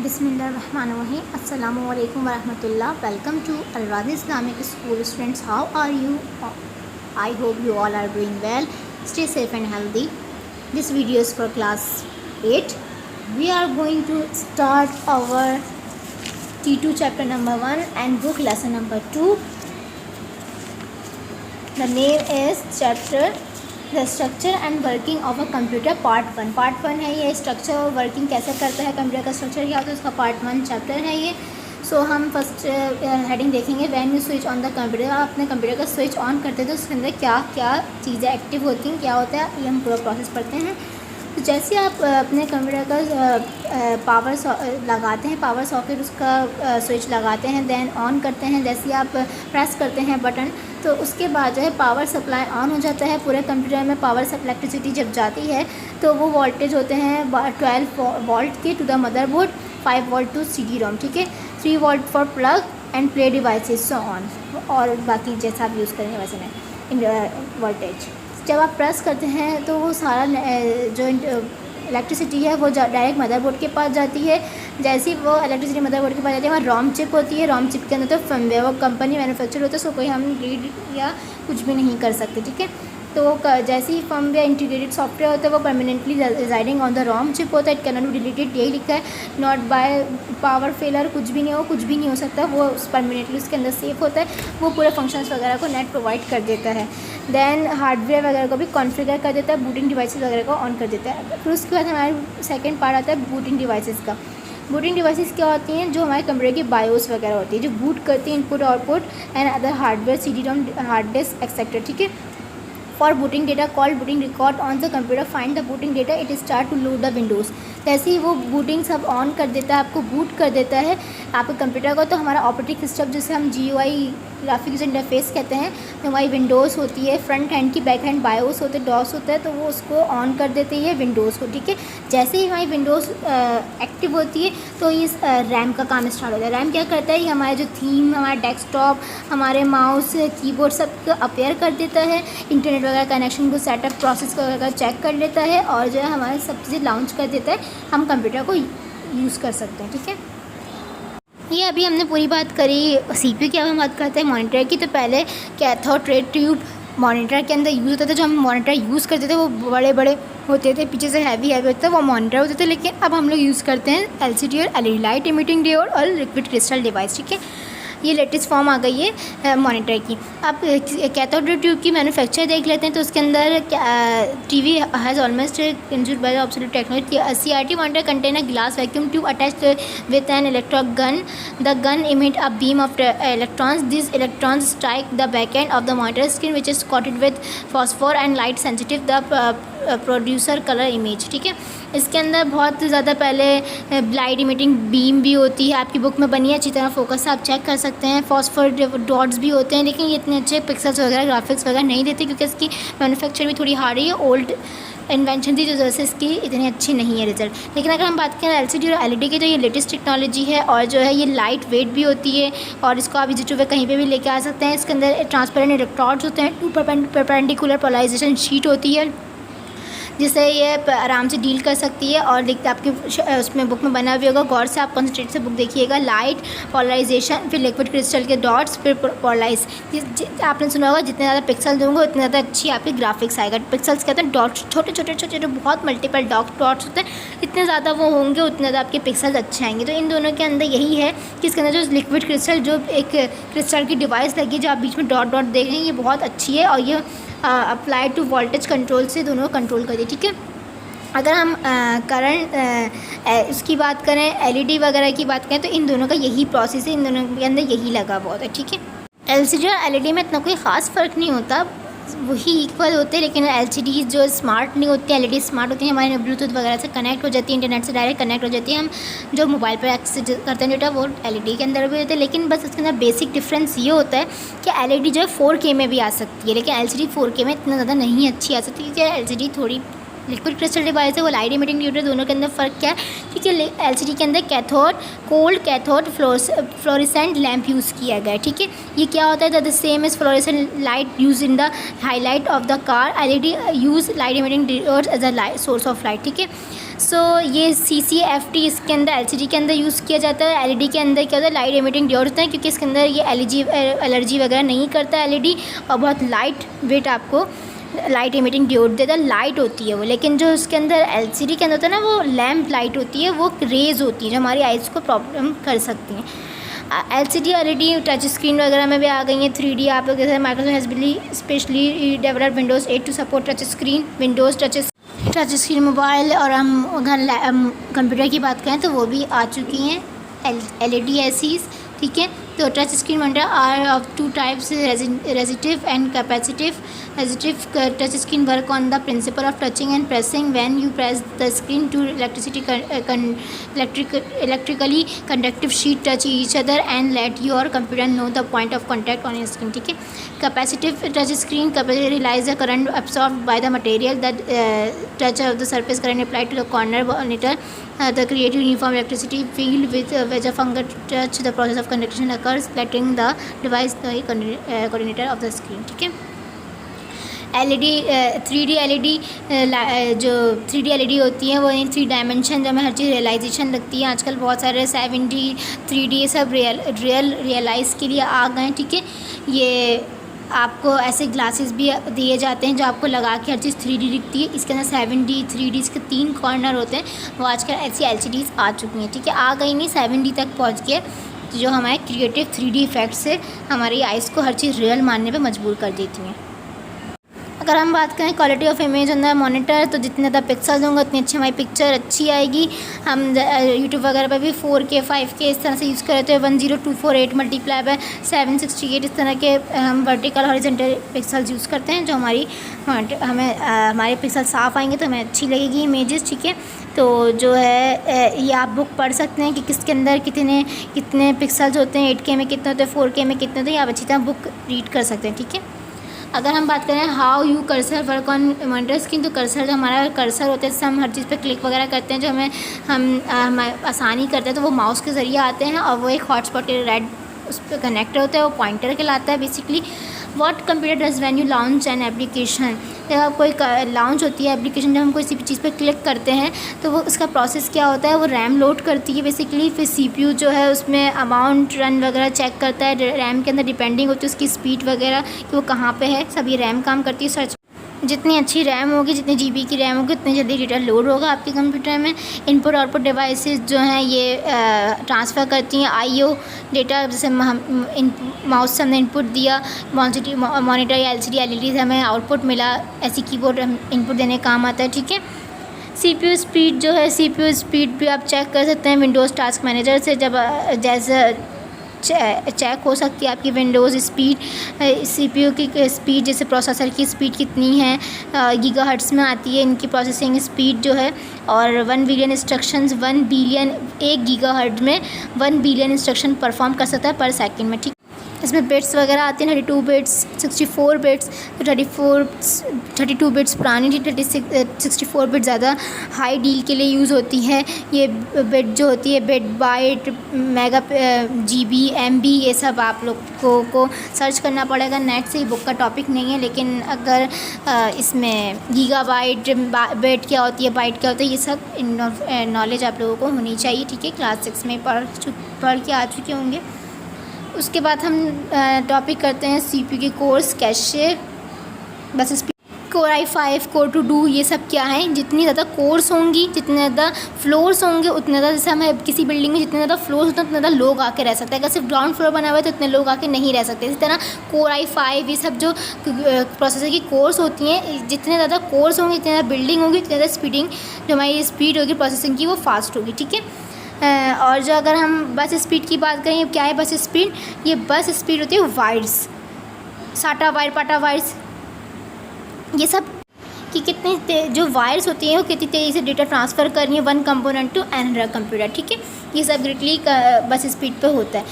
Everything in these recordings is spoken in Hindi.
Bismillahirrahmanirrahim. Assalamu alaikum warahmatullah. Welcome to Al-Razi Islamic School. Students, how are you? I hope you all are doing well. Stay safe and healthy. This video is for class 8. We are going to start our T2 chapter number 1 and book lesson number 2. The name is chapter The Structure and Working of a Computer Part 1. Part 1 है ये, स्ट्रक्चर और वर्किंग कैसे करता है कंप्यूटर का, स्ट्रक्चर क्या होता है उसका पार्ट 1 चैप्टर है ये. सो हम फर्स्ट हेडिंग देखेंगे. When you switch on the computer. आप अपने कंप्यूटर का स्विच ऑन करते हैं तो उसके अंदर क्या क्या चीज़ें एक्टिव होती हैं, क्या होता है, ये हम पूरा प्रोसेस पढ़ते हैं. तो जैसे आप अपने कंप्यूटर का पावर लगाते हैं, पावर सॉकेट उसका स्विच लगाते हैं, देन ऑन करते हैं. जैसे आप प्रेस करते हैं बटन तो उसके बाद जो है पावर सप्लाई ऑन हो जाता है. पूरे कंप्यूटर में पावर इलेक्ट्रिसिटी जब जाती है तो वो वोल्टेज होते हैं 12 वोल्ट के to the motherboard, 5 volt to CD-ROM, ठीक है, 3 volt for plug and play devices so on, और बाकी जैसा आप यूज़ करेंगे वैसे में वोल्टेज. जब आप प्रेस करते हैं तो वो सारा जो इलेक्ट्रिसिटी है वो डायरेक्ट मदरबोर्ड के पास जाती है. जैसे ही वो इलेक्ट्रिसिटी मदरबोर्ड के पास जाती है, वहाँ ROM चिप होती है. ROM चिप के अंदर तो फर्मवेयर वो कंपनी मैन्युफैक्चर होता है, उसको कोई हम रीड या कुछ भी नहीं कर सकते, ठीक है. तो जैसे ही फर्मवेयर इंटीग्रेटेड सॉफ्टवेयर होता है वो permanently residing on the ROM chip होता है. It can not be deleted, यही लिखा है, नॉट बाय पावर फेलर, कुछ भी नहीं हो, कुछ भी नहीं हो सकता. वो परमानेंटली उसके अंदर सेफ होता है. वो पूरे फंक्शंस वगैरह को नेट प्रोवाइड कर देता है. देन हार्डवेयर वगैरह को भी कॉन्फ़िगर कर देता है, बूटिंग डिवाइसेस वगैरह को ऑन कर देता है. फिर उसके बाद हमारा सेकंड पार्ट आता है बूटिंग डिवाइसेस का. बूटिंग डिवाइसेस क्या होती हैं? जो हमारे कंप्यूटर की बायोस वगैरह होती है, जो बूट करती है input output and other hardware, CD-ROM, hard disk etcetera, ठीक है. For booting data called booting record on the computer find the booting data it start to load the Windows. जैसे ही वो बूटिंग सब ऑन कर देता है, आपको बूट कर देता है आपके कंप्यूटर को, तो हमारा ऑपरेटिंग सिस्टम जिसे हम GUI ग्राफिक यूजर इंटरफेस कहते हैं, तो हमारी विंडोज़ होती है, फ्रंट हैंड की बैक हैंड बायोस होते हैं, डॉस होता है, तो वो उसको ऑन कर देती है विंडोज़ को, ठीक है. जैसे ही हमारी विंडोज़ एक्टिव होती है तो इस रैम का काम स्टार्ट होता है. रैम क्या करता है? ये हमारे जो थीम, हमारा डेस्कटॉप, हमारे माउस, कीबोर्ड सब को अपेयर कर देता है. इंटरनेट वगैरह कनेक्शन को सेटअप प्रोसेस वगैरह चेक कर लेता है और जो है हमारे सब चीज़ें लॉन्च कर देता है. हम कंप्यूटर को यूज़ कर सकते हैं, ठीक है. ये अभी हमने पूरी बात करी CPU की. अब हम बात करते हैं मॉनिटर की. तो पहले कैथोड रे ट्यूब मॉनिटर के अंदर यूज़ होता था. जो हम मॉनिटर यूज़ करते थे वो बड़े बड़े होते थे, पीछे से हैवी होता था, वो मॉनिटर होते थे. लेकिन अब हम लोग यूज़ करते हैं LCD और LED, लाइट इमिटिंग डायोड और लिक्विड क्रिस्टल डिवाइस, ठीक है. ये लेटेस्ट फॉर्म आ गई है मॉनिटर की. आप कैथोड रे ट्यूब की मैन्युफैक्चर देख लेते हैं तो उसके अंदर TV has almost injured by obsolete technology. CRT monitor contain a glass vacuum tube attached with an electric gun. The gun emit a beam of electrons. These electrons strike the back end of the monitor screen which is coated with phosphor and light sensitive the producer colour image, ठीक है. इसके अंदर बहुत ज़्यादा पहले लाइट इमिटिंग बीम भी होती है, आपकी बुक में बनी है, अच्छी तरह फोकस से आप चेक कर सकते हैं. फॉस्फोर डॉट्स भी होते हैं, लेकिन ये इतने अच्छे पिक्सल्स वगैरह ग्राफिक्स वगैरह नहीं देते क्योंकि इसकी मैन्युफैक्चर भी थोड़ी हार्ड है, ओल्ड इन्वेंशन थी, जो वजह से इसकी इतनी अच्छी नहीं है रिजल्ट. लेकिन अगर हम बात करें LCD और LED की तो ये लेटेस्ट टेक्नोलॉजी है और जो है ये लाइट वेट भी होती है और इसको आप इजी टू वे कहीं पे भी लेके आ सकते हैं. इसके अंदर ट्रांसपेरेंट इलेक्ट्रोड्स होते हैं, 2 परपेंडिकुलर पोलराइजेशन शीट होती है जिससे ये आराम से डील कर सकती है. और देखते आपके उसमें बुक में बना हुआ होगा, गौर से आप कंसंट्रेट से बुक देखिएगा. लाइट, पोलराइजेशन, फिर लिक्विड क्रिस्टल के डॉट्स, फिर पोलराइज. आपने सुना होगा जितने ज़्यादा पिक्सल दूंगे उतने ज़्यादा अच्छी आपकी ग्राफिक्स आएगा. पिक्सल्स कहते हैं डॉट्स, छोटे छोटे छोटे छोटे बहुत मल्टीपल डॉट्स होते हैं, इतने ज़्यादा वो होंगे उतने ज़्यादा आपके पिक्सल्स अच्छे आएंगे. तो इन दोनों के अंदर यही है कि इसके अंदर जो लिक्विड क्रिस्टल, जो एक क्रिस्टल की डिवाइस लगी जो आप बीच में डॉट डॉट देख रहे हैं, ये बहुत अच्छी है और ये अप्लाई टू वोल्टेज कंट्रोल से दोनों को कंट्रोल कर दी, ठीक है. अगर हम करंट उसकी बात करें, LED वगैरह की बात करें, तो इन दोनों का यही प्रोसेस है, इन दोनों के अंदर यही लगा हुआ है, ठीक है. LCD और LED में इतना कोई ख़ास फ़र्क नहीं होता, वही इक्वल होते हैं. लेकिन LCD जो स्मार्ट नहीं होती है, LED स्मार्ट होती है, हमारे ब्लूटूथ वगैरह से कनेक्ट हो जाती है, इंटरनेट से डायरेक्ट कनेक्ट हो जाती है. हम जो मोबाइल पर एक्सेस करते हैं डेटा वो LED के अंदर भी होते हैं. लेकिन बस इसके अंदर बेसिक डिफरेंस ये होता है कि LED जो है 4K में भी आ सकती है, लेकिन LCD 4K में इतना ज़्यादा नहीं अच्छी आ सकती क्योंकि LCD थोड़ी लिक्विड क्रिस्टल डिवाइस है वो लाइट इमिटिंग डियोड है। दोनों के अंदर फ़र्क क्या है? ठीक है, एलसीडी के अंदर cathode cold cathode fluorescent lamp use किया गया है। ठीक है, ये क्या होता है? The same is fluorescent light use in the highlight of the car. LED use light emitting diode as a source of light. ठीक है, सो ये CCFT इसके अंदर एलसीडी के अंदर यूज़ किया जाता है। एलईडी के अंदर क्या होता है? लाइट इमिटिंग डियोड होता है, क्योंकि इसके अंदर ये एलर्जी वगैरह नहीं करता है एलईडी, और बहुत लाइट वेट आपको लाइट इमिटिंग डियोड देता है। लाइट होती है वो, लेकिन जो उसके अंदर एलसीडी के अंदर होता है ना, वो लैम्प लाइट होती है, वो रेज होती है जो हमारी आइज़ को प्रॉब्लम कर सकती हैं। LCD LED टच स्क्रीन वगैरह में भी आ गई हैं। 3D आप लोग जैसे Microsoft has billy specially developed Windows 8 to support touch screen. Windows touch screen mobile, और हम अगर कंप्यूटर की बात करें तो वो भी आ चुकी हैं LED ऐसीज। ठीक है, तो touch screen monitor are of two types, resistive and capacitive. Resistive touch screen work on the principle of touching and pressing when you press the screen two electrically conductive sheet touch each other and let your computer know the point of contact on screen. ठीक है, capacitive touch screen relies the current absorbed by the material that touch of the surface current applied to the corner monitor the creative uniform electricity field with which a finger touch the process of conduction occurs letting the device the coordinator of the screen। ठीक है, LED 3D LED जो 3D LED होती है वो इन 3 डायमेंशन जो हमें हर चीज़ रियलाइजेशन लगती है। आजकल बहुत सारे 7D 3D ये सब रियलाइज़ के लिए आ गए हैं। ठीक है, ये आपको ऐसे ग्लासेस भी दिए जाते हैं जो आपको लगा के हर चीज़ 3D दिखती है। इसके अंदर 7D 3D इसके 3 कॉर्नर होते हैं। वो आजकल ऐसी LCDs आ चुकी हैं। ठीक है, आ गई नहीं 7D तक पहुंच के, जो हमारे क्रिएटिव 3D इफेक्ट से हमारी आइज़ को हर चीज़ रियल मानने पे मजबूर कर देती हैं। अगर हम बात करें quality of image on the monitor, तो जितने ज़्यादा पिक्सल्स होंगे उतनी अच्छी हमारी पिक्चर अच्छी आएगी। हम यूट्यूब वगैरह पर भी 4K 5K इस तरह से यूज़ करते हैं। 10248 मल्टीप्लाई बाय 768 इस तरह के हम वर्टिकल हॉरिजॉन्टल पिक्सल्स यूज़ करते हैं, जो हमारे पिक्सल साफ़ आएंगे तो हमें अच्छी लगेगी इमेजेस। ठीक है, तो जो है ये आप बुक पढ़ सकते हैं कि किसके अंदर कितने पिक्सल्स होते हैं, 8K में कितने होते हैं, 4K में कितने होते हैं, आप अच्छी तरह बुक रीड कर सकते हैं। ठीक है, अगर हम बात करें how you cursor work on monitor screen, तो कर्सर जो हमारा कर्सर होता है जिससे हम हर चीज़ पे क्लिक वगैरह करते हैं, जो हम आसानी करते हैं, तो वो माउस के ज़रिए आते हैं। और वो एक हॉटस्पॉट रेड उस पर कनेक्टर होता है, वो पॉइंटर कहलाता है basically. What computer does when you launch an application, जब कोई लॉन्च होती है एप्लीकेशन, जब हम कोई चीज़ पे क्लिक करते हैं तो वो उसका प्रोसेस क्या होता है? वो रैम लोड करती है बेसिकली, फिर CPU जो है उसमें अमाउंट रन वगैरह चेक करता है। रैम के अंदर डिपेंडिंग होती है उसकी स्पीड वगैरह कि वो कहाँ पे है, सब ये रैम काम करती है। सर्च जितनी अच्छी रैम होगी, जितनी GB की रैम होगी, उतनी जल्दी डेटा लोड होगा आपके कंप्यूटर में। इनपुट आउटपुट डिवाइसेस जो हैं ये ट्रांसफ़र करती हैं IO डेटा। जैसे माउस से हमने इनपुट दिया, मॉनिटर या LCD LED से हमें आउटपुट मिला, ऐसी कीबोर्ड इनपुट देने का काम आता है। ठीक है, CPU स्पीड जो है, CPU स्पीड भी आप चेक कर सकते हैं विंडोज़ टास्क मैनेजर से। जब जैसे चेक हो सकती है आपकी विंडोज़ स्पीड, CPU की स्पीड, जैसे प्रोसेसर की स्पीड कितनी है, गीगाहर्ट्ज़ में आती है इनकी प्रोसेसिंग स्पीड जो है। और 1 बिलियन इंस्ट्रक्शंस 1 गीगाहर्ट्ज़ में 1 बिलियन इंस्ट्रक्शन परफॉर्म कर सकता है पर सेकंड में। ठीक, इसमें बिट्स वगैरह आते हैं 32 बिट्स, 64 बिट्स, 32 बिट्स पुरानी थी, 64 बिट ज़्यादा हाई डील के लिए यूज़ होती है। ये बिट जो होती है, bit byte mega GB MB, ये सब आप लोगों को सर्च करना पड़ेगा नेट से, ही बुक का टॉपिक नहीं है। लेकिन अगर इसमें गीगाबाइट, बिट क्या होती है, बाइट क्या होता है, ये सब नॉलेज आप लोगों को होनी चाहिए। ठीक है, क्लास 6 में पढ़ के आ चुके होंगे। उसके बाद हम टॉपिक करते हैं CPU के कोर्स, कैशे, बस Core i5, Core 2 ये सब क्या है। जितनी ज़्यादा कोर्स होंगी, जितने ज़्यादा फ्लोर्स होंगे, उतने ज़्यादा, जैसे हमें किसी बिल्डिंग में जितने ज़्यादा फ्लोर्स होते हैं उतने ज़्यादा लोग आके रह सकते हैं। अगर सिर्फ ग्राउंड फ्लोर बना हुआ है तो इतने लोग आके नहीं रह सकते। इसी तरह Core i5 ये सब जो प्रोसेसर की कोर्स होती हैं, जितने ज़्यादा कोर्स होंगे, जितनी ज़्यादा बिल्डिंग होगी, उतनी ज़्यादा जो हमारी स्पीड होगी प्रोसेसिंग की, वो फास्ट होगी। ठीक है, और जो अगर हम बस स्पीड की बात करें, क्या है बस स्पीड? ये बस स्पीड होती है वायर्स, साटा वायर, पाटा वायर्स, ये सब कि कितने जो वायर्स होती हैं वो कितनी तेज़ी से डेटा ट्रांसफ़र कर रही है one component to another computer. ठीक है, ये सब ग्रेटली बस स्पीड पे होता है।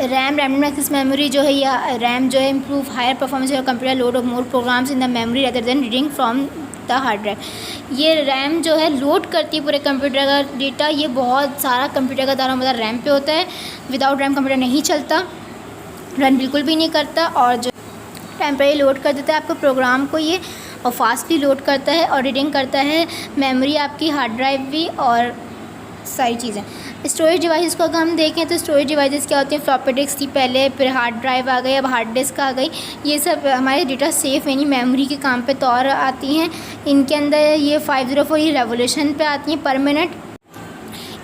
रैंडम एक्सेस मेमोरी जो है, या रैम जो है, improve higher performance of computer, load of more programs in the memory rather than reading from सकता हार्ड ड्राइव। ये रैम जो है लोड करती है पूरे कंप्यूटर का डेटा। ये बहुत सारा कंप्यूटर का दारोमदार रैम पे होता है। विदाउट रैम कंप्यूटर नहीं चलता, रन बिल्कुल भी नहीं करता, और जो टेम्परेरी लोड कर देता है आपको प्रोग्राम को ये, और फास्टली लोड करता है और रीडिंग करता है मेमोरी आपकी, हार्ड ड्राइव भी और सारी चीज़ें। स्टोरेज डिवाइसेस को अगर हम देखें तो स्टोरेज डिवाइसेस क्या होती हैं, फ्लॉपी डिस्क थी पहले, फिर हार्ड ड्राइव आ गई, अब हार्ड डिस्क आ गई। ये सब हमारे डेटा सेफ यानी मेमोरी के काम पे तौर आती हैं। इनके अंदर ये 504 रेवोल्यूशन पे आती हैं पर मिनट।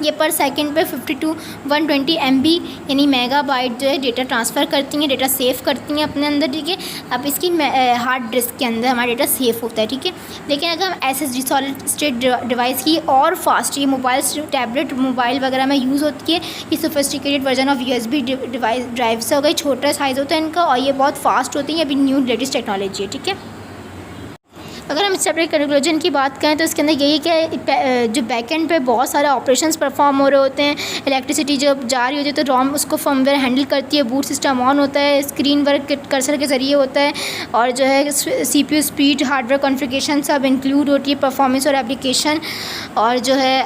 ये पर सेकंड पे 52 120 MB यानी मेगाबाइट जो है डेटा ट्रांसफ़र करती हैं, डेटा सेव करती हैं अपने अंदर, ठीक है। अब इसकी हार्ड डिस्क के अंदर हमारा डेटा सेव होता है, ठीक है। लेकिन अगर हम SSD सॉलिड स्टेट डिवाइस की और फास्ट, ये मोबाइल टैबलेट मोबाइल वगैरह में यूज़ होती है, ये sophisticated version of USB device drive से हो गई, छोटा साइज़ होता है इनका और ये बहुत फास्ट होती है, अभी न्यू लेटेस्ट टेक्नोलॉजी है, ठीक है। अगर हम इस चैप्टर के कंक्लूजन की बात करें तो इसके अंदर यही कि जो बैकएंड पे बहुत सारे ऑपरेशंस परफॉर्म हो रहे होते हैं, इलेक्ट्रिसिटी जब जा रही होती है तो रॉम उसको फर्मवेयर हैंडल करती है, बूट सिस्टम ऑन होता है, स्क्रीन वर्क कर्सर के ज़रिए होता है, और जो है CPU स्पीड, हार्डवेयर कॉन्फ़िगरेशन सब इंक्लूड होती है, परफॉर्मेंस और एप्लीकेशन, और जो है